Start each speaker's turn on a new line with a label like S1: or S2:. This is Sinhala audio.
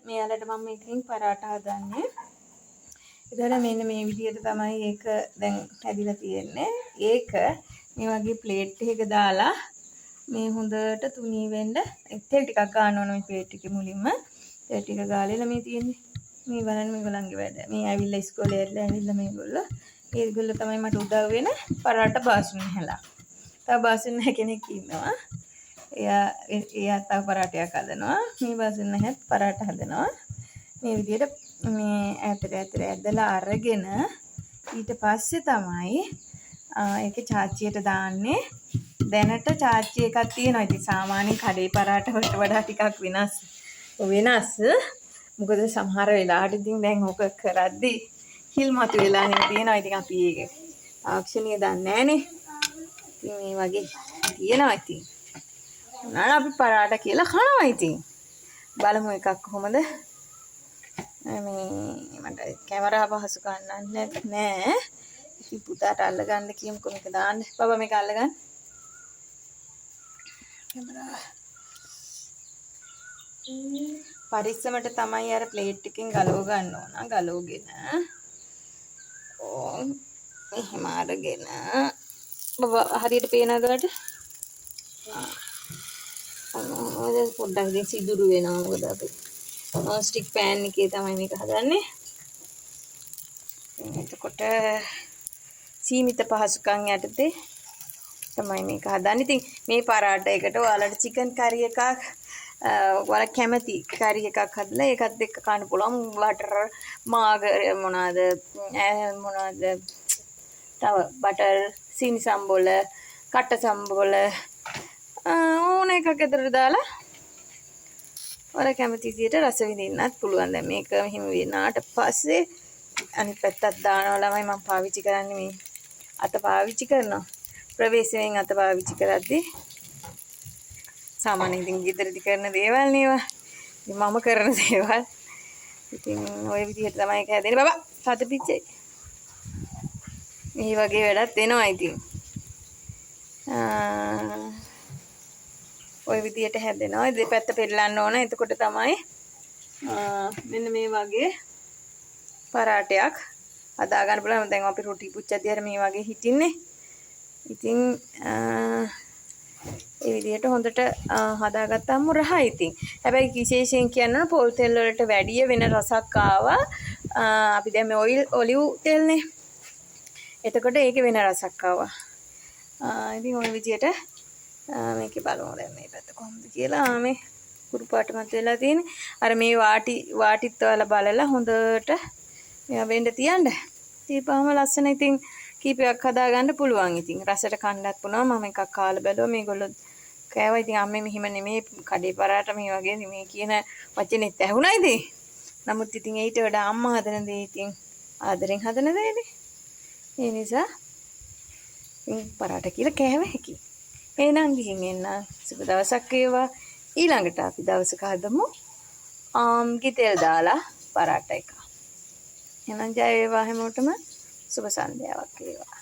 S1: මෙයාලට මම ඉතින් පරාටා හදන්නේ. ඒතර මෙන්න මේ විදිහට තමයි ඒක දැන් හැදිලා තියෙන්නේ. ඒක මේ වගේ ප්ලේට් එකක දාලා මේ හොඳට තුනී වෙන්න තෙල් ටිකක් ගන්න ඕන මේ ප්ලේට් එකේ මුලින්ම. තෙල් ටික ගාලා මේ තියෙන්නේ. මේ බලන්න මේගොල්ලන්ගේ වැඩ. මේ ඇවිල්ලා ඉස්කෝලේ ඇවිල්ලා මේගොල්ලෝ. ඒගොල්ලෝ තමයි මට උදව් වෙන පරාටා බාසුන් හැලා. තව බාසුන් කෙනෙක් ඉන්නවා. එයා තව පරාටයක් හදනවා. මේ බාසුන් නැහැත් පරාටා හදනවා. මේ විදිහට මේ ඇතට ඇදලා අරගෙන ඊට පස්සේ තමයි ඒකේ චාච්චියට දාන්නේ. දැනට චාච්චි එකක් තියෙනවා. ඉතින් සාමාන්‍ය කඩේ පරාටා වලට වඩා ටිකක් වෙනස්. මොකද සමහර වෙලාවට ඉතින් දැන් ඕක කරද්දි හිල් මතු වෙලා තියෙනවා. ඉතින් අපි ඒක තාක්ෂණිය දන්නේ නැහනේ. ඉතින් මේ වගේ තියෙනවා ඉතින්. උනාට අපි පරාටා කියලා කනවා ඉතින්. බලමු එකක් කොහොමද. මේ මට කැමරා පහසු ගන්නත් නෑ. ඉතින් පුතාට අල්ල ගන්න කියමුකෝ මේක දාන්න. බබා මේක අල්ල ගන්න. කැමරා. පරිස්සමට තමයි අර ප්ලේට් එකෙන් ගලව ගන්න ඕන. ගලවගෙන. එහෙම අරගෙන. බබා හරියට පේනවද ඔයාලට? ඔය පොඩ්ඩක් ඉතින් සිදුරු වෙනවා මොකද අපි non stick pan එකේ තමයි මේක හදන්නේ. එතකොට සීමිත පහසුකම් යටතේ තමයි මේක හදන්නේ. ඉතින් මේ පරාටා එකට ඔයාලට චිකන් කරි එකක් ඔයාලා කැමති කරි එකක් හදලා ඒකත් එක්ක කන්න පුළුවන්. බටර් මාගර් මොනවාද තව බටර් සීනි සම්බොල කට්ට සම්බොල ඕන එකක් ඇතුළට දාලා ඔයාලා කැමති විදියට රස විඳින්නත් පුළුවන්. දැන් මේක මෙහෙම වෙනාට පස්සේ අනිත් පැත්තත් දානවා. ළමයි මම පාවිච්චි කරන්නේ මේ අත පාවිච්චි කරනවා. ප්‍රවේශයෙන් අත පාවිච්චි කරද්දී සාමාන්‍යයෙන් ඉතින් ගෙදරදී කරන දේවල් නේවා. ඉතින් මම කරන දේවල්. ඉතින් ওই විදිහට තමයි ඒක හැදෙන්නේ. බබා සත පිච්චේ. මේ වගේ වැඩක් වෙනවා ඉතින්. ওই විදියට හැදෙනවා. දෙපැත්ත පෙරලන්න ඕන. එතකොට තමයි මෙන්න මේ වගේ පරාටයක් හදා ගන්න පුළුවන්. දැන් අපි රොටි පුච්චද්දී අර මේ වගේ හිටින්නේ. ඉතින් ඒ විදියට හොඳට හදාගත්තාම රහයි ඉතින්. හැබැයි විශේෂයෙන් කියන්න පොල් තෙල් වලට වැඩිය වෙන රසක් ආවා. අපි දැන් මේ ඔලිව් තෙල්නේ. එතකොට ඒකේ වෙන රසක් ආවා. ඉතින් ওই විදියට මේකේ බලමු දැන් මේ පැත්ත කොහොමද කියලා. මේ කුරු පාට මත වෙලා තියෙන්නේ. අර මේ වාටිත් වල බලලා හොඳට මෙයා වෙන්න තියන්න. දීපහම ලස්සන ඉතින් කීපයක් හදා ගන්න පුළුවන්. ඉතින් රසට කන්නත් පුළුවන්. මම එකක් කාලා බැලුවා. මේගොල්ලෝ කෑවා. ඉතින් අම්මේ මෙහිම නෙමෙයි කඩේ පරාට මේ වගේ නෙමෙයි කියන වචනේත් ඇහුණා ඉතින්. නමුත් ඉතින් ඊට වඩා අම්මා හදන දේ ඉතින් ආදරෙන් හදන දේනේ. ඒ නිසා ඉතින් පරාට කියලා කෑව හැකි. එහෙනම් ගිහින් එන්න. සුබ දවසක් වේවා. ඊළඟට අපි දවසක හදමු ගිතෙල් දාලා පරාට එක. එහෙනම් ජය වේවා හැමෝටම. සුබ සන්ධ්‍යාවක් වේවා.